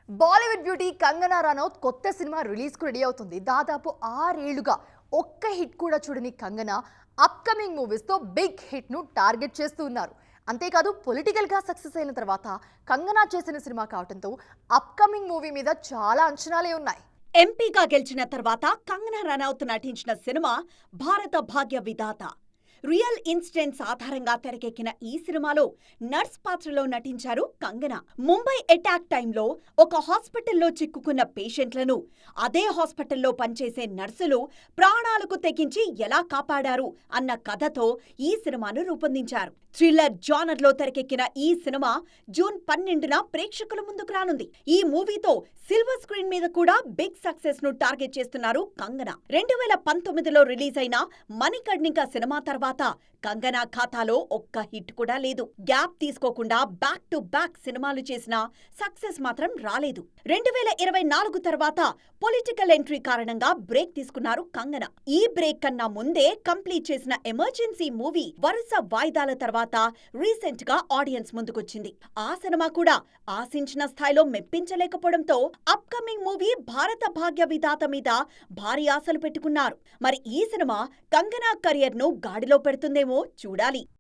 Bollywood beauty Kangana Ranaut కొత్త cinema release కు ready అవుతుంది. దాదాపు 6 ఏళ్లుగా ఒక్క హిట్ కూడా చూడని కంగనా అప్కమింగ్ మూవీస్ తో బిగ్ హిట్ ను టార్గెట్ చేస్తూ ఉన్నారు. అంతేకాదు పొలిటికల్ గా సక్సెస్ అయిన తర్వాత కంగనా చేసిన సినిమా కావడంతో అప్కమింగ్ మూవీ మీద చాలా అంచనాలే ఉన్నాయి. ఎంపీగా గెలిచిన తర్వాత కంగనా రనౌత్ నటించిన సినిమా భారత భాగ్య విధాత. రియల్ ఇన్సిడెంట్స్ ఆధారంగా తెరకెక్కిన ఈ సినిమాలో నర్స్ పాత్రలో నటించారు కంగనా. ముంబై అటాక్ టైంలో ఒక హాస్పిటల్లో చిక్కుకున్న పేషెంట్లను అదే హాస్పిటల్లో పనిచేసే నర్సులు ప్రాణాలకు తెగించి ఎలా కాపాడారు అన్న కథతో ఈ సినిమాను రూపొందించారు. థ్రిల్లర్ జానర్లో తెరకెక్కిన ఈ సినిమా జూన్ 12న ప్రేక్షకుల ముందుకు రానుంది. ఈ మూవీతో సిల్వర్ స్క్రీన్ మీద కూడా బిగ్ సక్సెస్ ను టార్గెట్ చేస్తున్నారు కంగనా. 2019లో రిలీజ్ అయిన మణికర్ణిక సినిమా తర్వాత కంగనా ఖాతాలో ఒక్క హిట్ కూడా లేదు. గ్యాప్ తీసుకోకుండా బ్యాక్ టు బ్యాక్ సినిమాలు చేసినా సక్సెస్ మాత్రం రాలేదు. 2024 తర్వాత పొలిటికల్ ఎంట్రీ కారణంగా బ్రేక్ తీసుకున్నారు కంగనా. ఈ బ్రేక్ కన్నా ముందే కంప్లీట్ చేసిన ఎమర్జెన్సీ మూవీ వరుస వాయిదాల తర్వాత రీసెంట్ గా ఆడియన్స్ ముందుకొచ్చింది. ఆ సినిమా కూడా ఆశించిన స్థాయిలో మెప్పించలేకపోవడంతో అప్కమింగ్ మూవీ భారత భాగ్య విధాత మీద భారీ ఆశలు పెట్టుకున్నారు. మరి ఈ సినిమా కంగనా కెరియర్ ను గాడిలో పెడుతుందేమో చూడాలి.